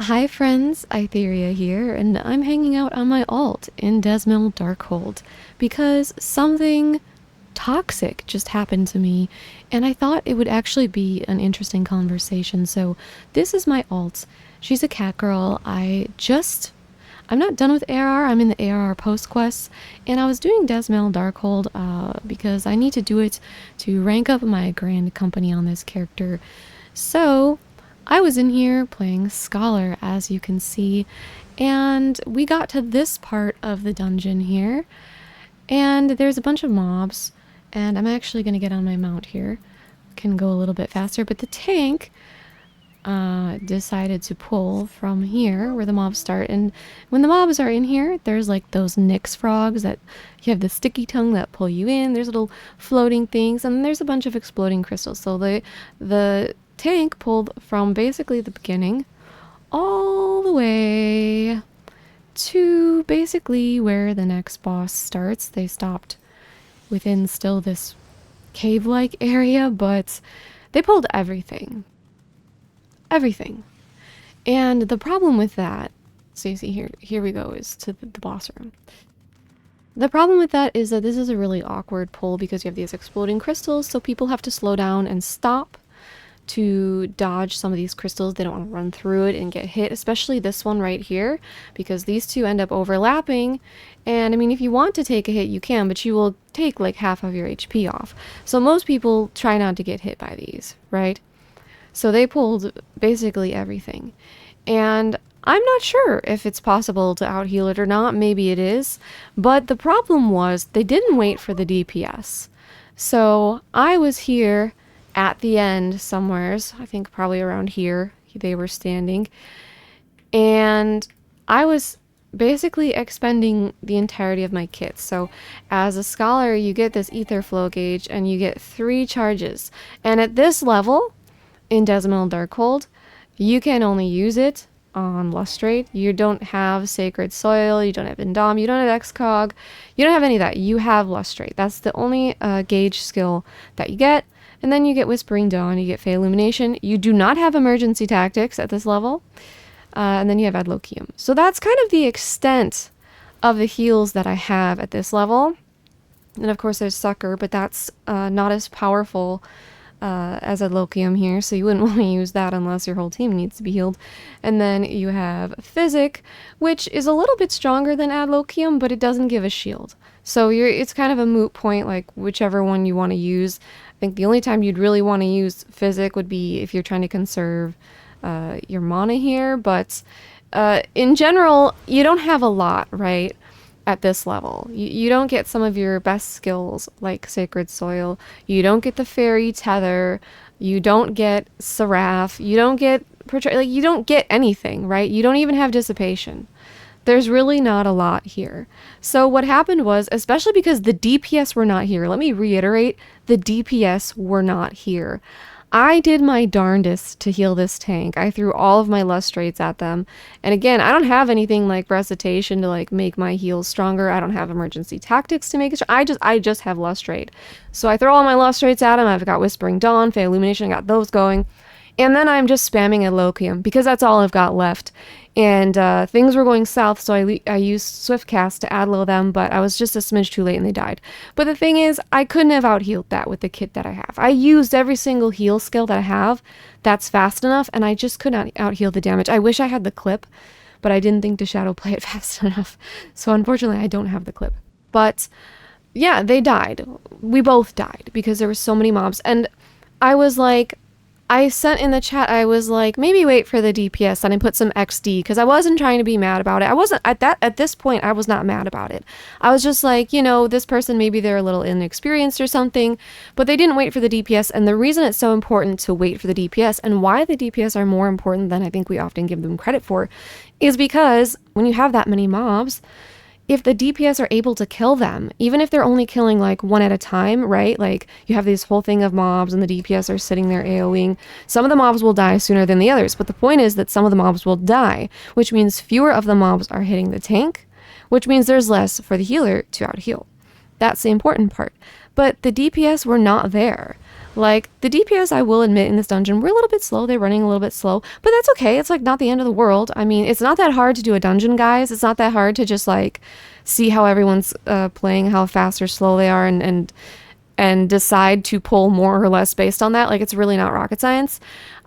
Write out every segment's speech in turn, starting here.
Hi friends, Aitherea here, and I'm hanging out on my alt in Desmel Darkhold because something toxic just happened to me, and I thought it would actually be an interesting conversation. So this is my alt. She's a cat girl. I'm not done with ARR. I'm in the ARR post quests, and I was doing Desmel Darkhold because I need to do it to rank up my grand company on this character. So I was in here playing Scholar, as you can see, and we got to this part of the dungeon here, and there's a bunch of mobs, and I'm actually going to get on my mount here. Can go a little bit faster, but the tank decided to pull from here where the mobs start, and when the mobs are in here, there's like those Nyx frogs that you have the sticky tongue that pull you in. There's little floating things, and there's a bunch of exploding crystals. So the tank pulled from basically the beginning all the way to basically where the next boss starts. They stopped within still this cave-like area, but they pulled everything. Everything. And the problem with that, so you see here we go, is to the boss room. The problem with that is that this is a really awkward pull because you have these exploding crystals, so people have to slow down and stop to dodge some of these crystals. They don't want to run through it and get hit, especially this one right here, because these two end up overlapping. And I mean, if you want to take a hit, you can, but you will take like half of your HP off. So most people try not to get hit by these, right? So they pulled basically everything. And I'm not sure if it's possible to out heal it or not. Maybe it is. But the problem was they didn't wait for the DPS. So I was here at the end somewheres, I think probably around here, they were standing, and I was basically expending the entirety of my kit. So as a scholar, you get this ether flow gauge, and you get 3 charges, and at this level, in Desmel Darkhold, you can only use it on Lustrate. You don't have Sacred Soil, you don't have Indom, you don't have Excog, you don't have any of that. You have Lustrate. That's the only gauge skill that you get. And then you get Whispering Dawn, you get Fey Illumination. You do not have Emergency Tactics at this level. And then you have Adloquium. So that's kind of the extent of the heals that I have at this level. And of course there's Succor, but that's not as powerful as Adloquium here, so you wouldn't want to use that unless your whole team needs to be healed. And then you have Physic, which is a little bit stronger than Adloquium, but it doesn't give a shield. So it's kind of a moot point, like whichever one you want to use. I think the only time you'd really want to use Physic would be if you're trying to conserve your mana here, but in general, you don't have a lot, right? At this level. You don't get some of your best skills like Sacred Soil, you don't get the Fairy Tether, you don't get Seraph, you don't get you don't get anything, right? You don't even have Dissipation. There's really not a lot here. So what happened was, especially because the DPS were not here, let me reiterate, the DPS were not here. I did my darndest to heal this tank. I threw all of my lustrates at them. And again, I don't have anything like recitation to like make my heals stronger. I don't have emergency tactics to make it I just have lustrate. So I throw all my lustrates at him. I've got Whispering Dawn, Fey Illumination, I got those going. And then I'm just spamming Adloquium because that's all I've got left. And things were going south, so I used Swift Cast to Adlo them, but I was just a smidge too late and they died. But the thing is, I couldn't have out-healed that with the kit that I have. I used every single heal skill that I have that's fast enough, and I just could not out-heal the damage. I wish I had the clip, but I didn't think to shadow play it fast enough. So unfortunately, I don't have the clip. But yeah, they died. We both died because there were so many mobs. And I was like, I sent in the chat, I was like, maybe wait for the DPS, and I put some XD, because I wasn't trying to be mad about it. I wasn't, at this point, I was not mad about it. I was just like, you know, this person, maybe they're a little inexperienced or something, but they didn't wait for the DPS, and the reason it's so important to wait for the DPS, and why the DPS are more important than I think we often give them credit for, is because when you have that many mobs, if the DPS are able to kill them, even if they're only killing like one at a time, right? Like you have this whole thing of mobs and the DPS are sitting there AoEing. Some of the mobs will die sooner than the others, but the point is that some of the mobs will die, which means fewer of the mobs are hitting the tank, which means there's less for the healer to out-heal. That's the important part. But the DPS were not there. Like, the DPS, I will admit, in this dungeon, we're a little bit slow. They're running a little bit slow, but that's okay. It's like not the end of the world. I mean, it's not that hard to do a dungeon, guys. It's not that hard to just like see how everyone's playing, how fast or slow they are, and decide to pull more or less based on that. Like, it's really not rocket science.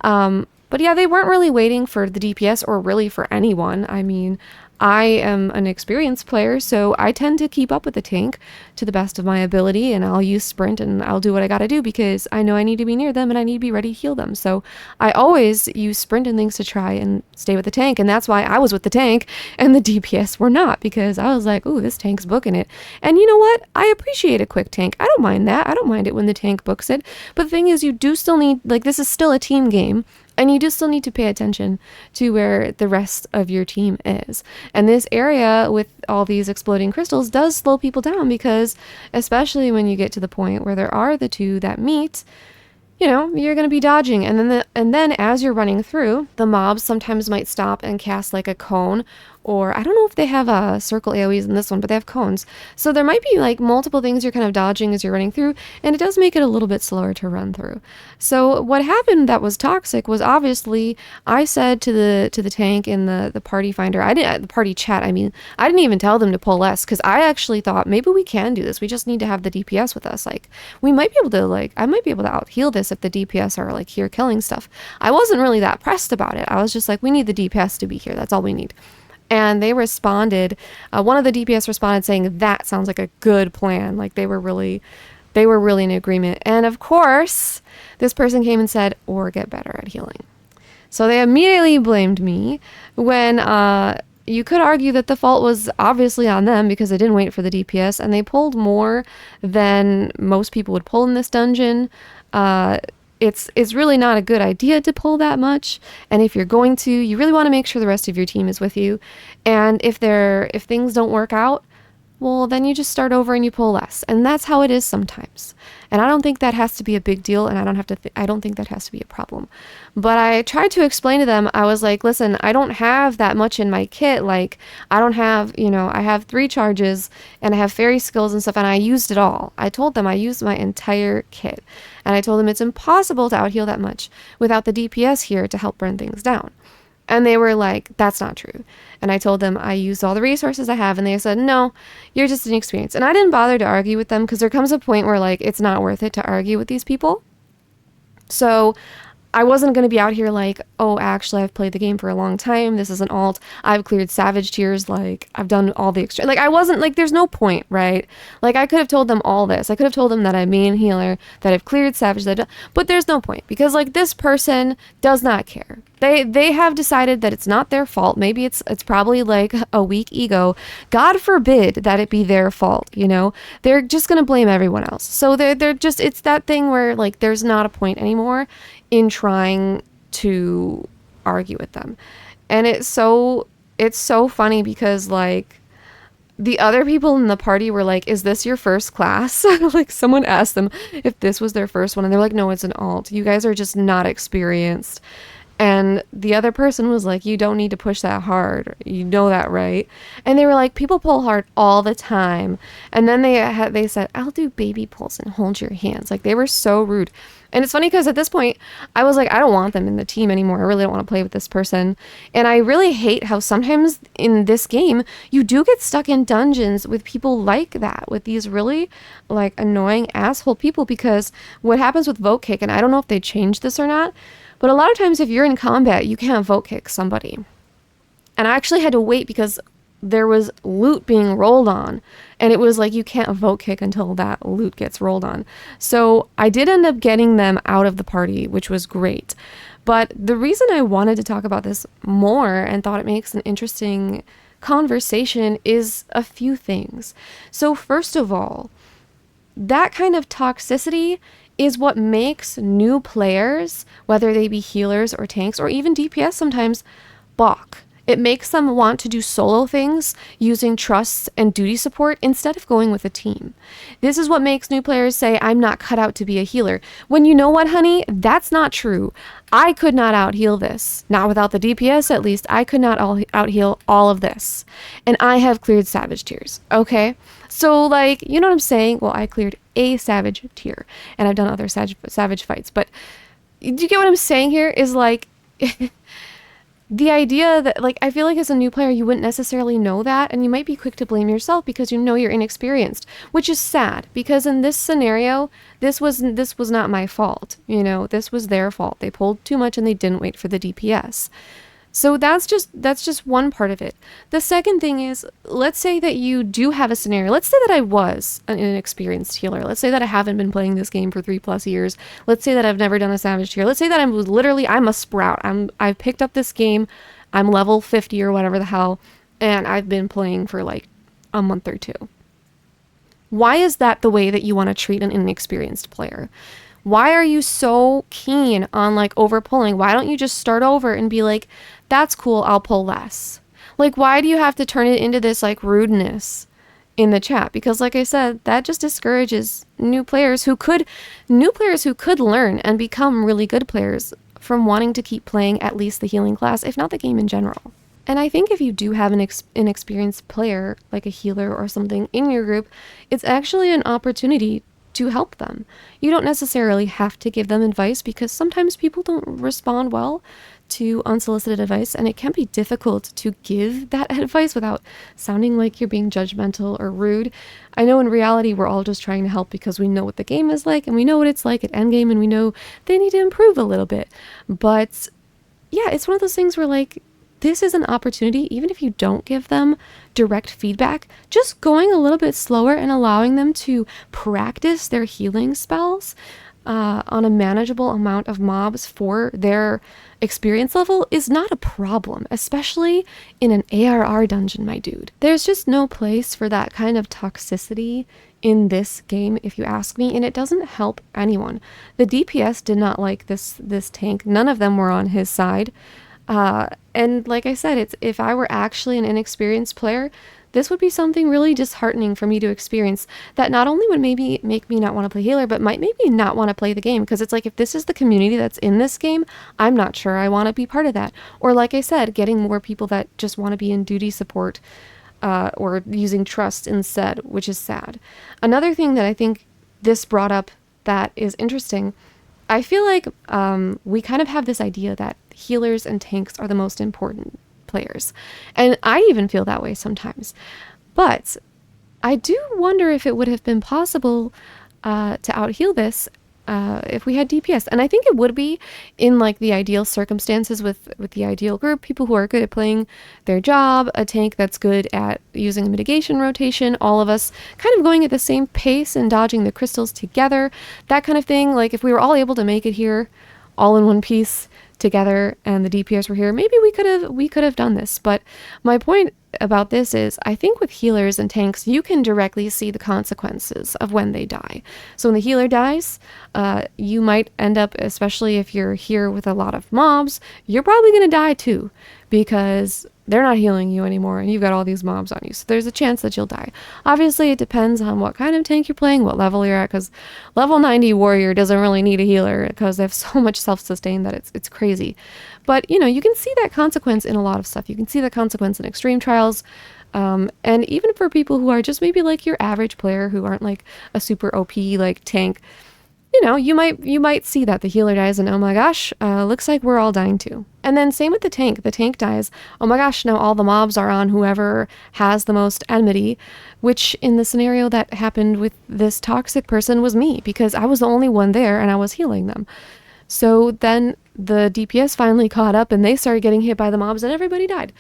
But yeah, they weren't really waiting for the DPS or really for anyone. I mean, I am an experienced player, so I tend to keep up with the tank to the best of my ability, and I'll use sprint and I'll do what I gotta do because I know I need to be near them and I need to be ready to heal them. So I always use sprint and things to try and stay with the tank, and that's why I was with the tank and the DPS were not, because I was like, ooh, this tank's booking it. And you know what? I appreciate a quick tank. I don't mind that. I don't mind it when the tank books it. But the thing is, you do still need, like, this is still a team game. And you do still need to pay attention to where the rest of your team is. And this area with all these exploding crystals does slow people down, because especially when you get to the point where there are the two that meet, you know, you're going to be dodging. And then as you're running through, the mobs sometimes might stop and cast like a cone, or I don't know if they have a circle AoEs in this one, but they have cones. So there might be like multiple things you're kind of dodging as you're running through, and it does make it a little bit slower to run through. So what happened that was toxic was, obviously I said to the tank in the party finder, the party chat, I mean, I didn't even tell them to pull less, because I actually thought maybe we can do this. We just need to have the DPS with us. Like, we might be able to, like, I might be able to out heal this if the DPS are like here killing stuff. I wasn't really that pressed about it. I was just like, we need the DPS to be here. That's all we need. And they responded, one of the DPS responded saying, that sounds like a good plan. Like, they were really in agreement. And of course, this person came and said, or get better at healing. So they immediately blamed me, when you could argue that the fault was obviously on them, because they didn't wait for the DPS, and they pulled more than most people would pull in this dungeon. It's really not a good idea to pull that much, and if you're going to, you really want to make sure the rest of your team is with you. And if things don't work out, well, then you just start over and you pull less, and that's how it is sometimes. And I don't think that has to be a big deal, and I don't think that has to be a problem. But I tried to explain to them, I was like, listen, I don't have that much in my kit. Like, I don't have, I have 3 charges and I have fairy skills and stuff, and I used it all. I told them I used my entire kit, and I told them it's impossible to out heal that much without the DPS here to help burn things down. And they were like, that's not true. And I told them I used all the resources I have, and they said, no, you're just inexperienced. And I didn't bother to argue with them, because there comes a point where, like, it's not worth it to argue with these people. So I wasn't going to be out here like, oh, actually, I've played the game for a long time. This is an alt. I've cleared savage tiers. Like, I've done all the extra. Like, I wasn't, like, there's no point, right? Like, I could have told them all this. I could have told them that I'm main healer, that I've cleared savage, but there's no point, because, like, this person does not care. They have decided that it's not their fault. Maybe it's probably like a weak ego. God forbid that it be their fault, They're just going to blame everyone else. So they're just, it's that thing where, like, there's not a point anymore in trying to argue with them. And it's so funny, because, like, the other people in the party were like, is this your first class? Like, someone asked them if this was their first one, and they're like, no, it's an alt. You guys are just not experienced. And the other person was like, you don't need to push that hard. You know that, right? And they were like, people pull hard all the time. And then they said, I'll do baby pulls and hold your hands. Like, they were so rude. And it's funny, because at this point, I was like, I don't want them in the team anymore. I really don't want to play with this person. And I really hate how sometimes in this game, you do get stuck in dungeons with people like that, with these really, like, annoying asshole people. Because what happens with vote kick, and I don't know if they changed this or not, but a lot of times if you're in combat, you can't vote kick somebody. And I actually had to wait, because there was loot being rolled on, and it was like, you can't vote kick until that loot gets rolled on. So I did end up getting them out of the party, which was great. But the reason I wanted to talk about this more and thought it makes an interesting conversation is a few things. So first of all, that kind of toxicity is what makes new players, whether they be healers or tanks or even DPS sometimes, balk. It makes them want to do solo things using trusts and duty support instead of going with a team. This is what makes new players say, I'm not cut out to be a healer. When you know what, honey? That's not true. I could not out heal this. Not without the DPS, at least. I could not out heal all of this. And I have cleared savage tiers. Okay? So, like, you know what I'm saying? Well, I cleared a Savage tier, and I've done other Savage fights. But do you get what I'm saying here? Is like the idea that, like, I feel like as a new player, you wouldn't necessarily know that, and you might be quick to blame yourself because you know you're inexperienced, which is sad because in this scenario, this was not my fault. You know, this was their fault. They pulled too much and they didn't wait for the DPS. So that's just one part of it. The second thing is, let's say that you do have a scenario. Let's say that I was an inexperienced healer. Let's say that I haven't been playing this game for 3+ years. Let's say that I've never done a Savage tier. Let's say that I'm a sprout. I've picked up this game. I'm level 50 or whatever the hell, and I've been playing for like a month or two. Why is that the way that you want to treat an inexperienced player? Why are you so keen on like overpulling? Why don't you just start over and be like, that's cool, I'll pull less? Like, why do you have to turn it into this like rudeness in the chat? Because like I said, that just discourages new players who could learn and become really good players from wanting to keep playing at least the healing class, if not the game in general. And I think if you do have an inexperienced player, like a healer or something in your group, it's actually an opportunity to help them. You don't necessarily have to give them advice because sometimes people don't respond well to unsolicited advice, and it can be difficult to give that advice without sounding like you're being judgmental or rude. I know in reality we're all just trying to help because we know what the game is like and we know what it's like at endgame and we know they need to improve a little bit. But yeah, it's one of those things where like, this is an opportunity, even if you don't give them direct feedback, just going a little bit slower and allowing them to practice their healing spells on a manageable amount of mobs for their experience level is not a problem, especially in an ARR dungeon, my dude. There's just no place for that kind of toxicity in this game, if you ask me, and it doesn't help anyone. The DPS did not like this tank. None of them were on his side. And like I said, if I were actually an inexperienced player, this would be something really disheartening for me to experience that not only would maybe make me not want to play healer, but might make me not want to play the game. Because it's like, if this is the community that's in this game, I'm not sure I want to be part of that. Or like I said, getting more people that just want to be in duty support, or using trust instead, which is sad. Another thing that I think this brought up that is interesting, I feel like we kind of have this idea that healers and tanks are the most important players. And I even feel that way sometimes. But I do wonder if it would have been possible to out-heal this if we had DPS. And I think it would be in like the ideal circumstances with the ideal group, people who are good at playing their job, a tank that's good at using a mitigation rotation, all of us kind of going at the same pace and dodging the crystals together, that kind of thing. Like if we were all able to make it here all in one piece together and the DPS were here, maybe we could have done this. But my point about this is, I think with healers and tanks, you can directly see the consequences of when they die. So when the healer dies, you might end up, especially if you're here with a lot of mobs, you're probably going to die too, because they're not healing you anymore and you've got all these mobs on you. So there's a chance that you'll die. Obviously, it depends on what kind of tank you're playing, what level you're at, because level 90 warrior doesn't really need a healer because they have so much self-sustain that it's crazy. But, you know, you can see that consequence in a lot of stuff. You can see that consequence in extreme trials. And even for people who are just maybe like your average player who aren't like a super OP like tank, you know, you might see that the healer dies and oh my gosh, looks like we're all dying too. And then same with the tank. The tank dies. Oh my gosh, now all the mobs are on whoever has the most enmity, which in the scenario that happened with this toxic person was me, because I was the only one there and I was healing them. So then the DPS finally caught up and they started getting hit by the mobs and everybody died.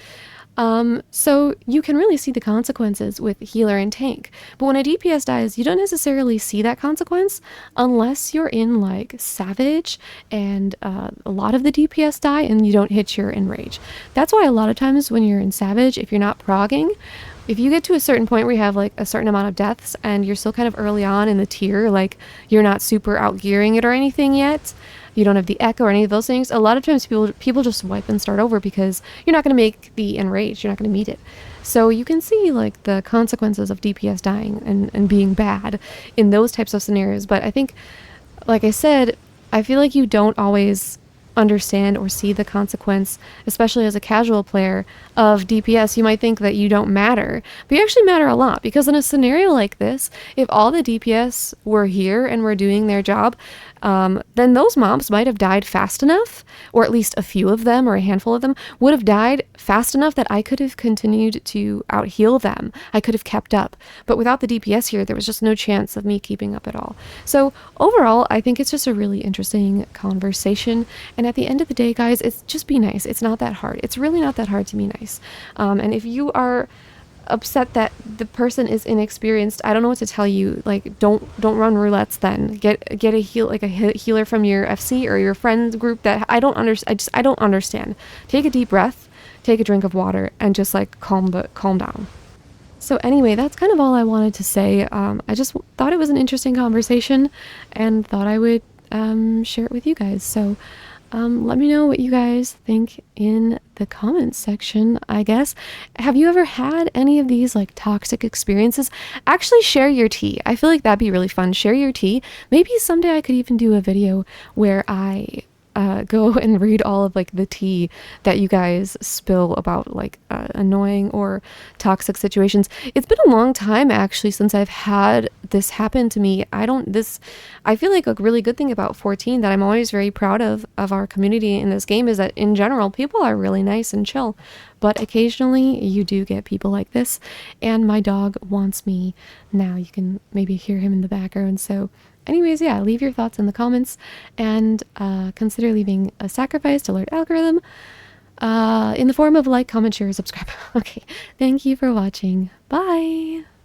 So you can really see the consequences with healer and tank. But when a DPS dies, you don't necessarily see that consequence unless you're in like Savage and a lot of the DPS die and you don't hit your enrage. That's why a lot of times when you're in Savage, if you're not progging, if you get to a certain point where you have like a certain amount of deaths and you're still kind of early on in the tier, like you're not super out gearing it or anything yet, you don't have the echo or any of those things, a lot of times people just wipe and start over because you're not going to make the enrage, you're not going to meet it. So you can see like the consequences of DPS dying and being bad in those types of scenarios. But I think, like I said, I feel like you don't always understand or see the consequence, especially as a casual player of DPS, you might think that you don't matter, but you actually matter a lot, because in a scenario like this, if all the DPS were here and were doing their job, then those mobs might have died fast enough, or at least a few of them or a handful of them would have died fast enough that I could have continued to out heal them. I could have kept up. But without the DPS here, there was just no chance of me keeping up at all. So overall, I think it's just a really interesting conversation. And at the end of the day, guys, it's just be nice. It's not that hard. It's really not that hard to be nice. And if you are upset that the person is inexperienced, I don't know what to tell you. Like, don't run roulettes then. Get a healer from your FC or your friend group that I don't understand. Take a deep breath, take a drink of water, and just like calm down. So anyway, that's kind of all I wanted to say. I just thought it was an interesting conversation and thought I would share it with you guys. So let me know what you guys think in the comments section, I guess. Have you ever had any of these like toxic experiences? Actually, share your tea. I feel like that'd be really fun. Share your tea. Maybe someday I could even do a video where I go and read all of like the tea that you guys spill about like annoying or toxic situations. It's been a long time actually since I've had this happen to me. I feel like a really good thing about 14 that I'm always very proud of our community in this game is that in general people are really nice and chill, but occasionally you do get people like this, and my dog wants me now. You can maybe hear him in the background. So anyways, yeah, leave your thoughts in the comments, and consider leaving a sacrifice to alert algorithm in the form of like, comment, share, subscribe. Okay, thank you for watching. Bye!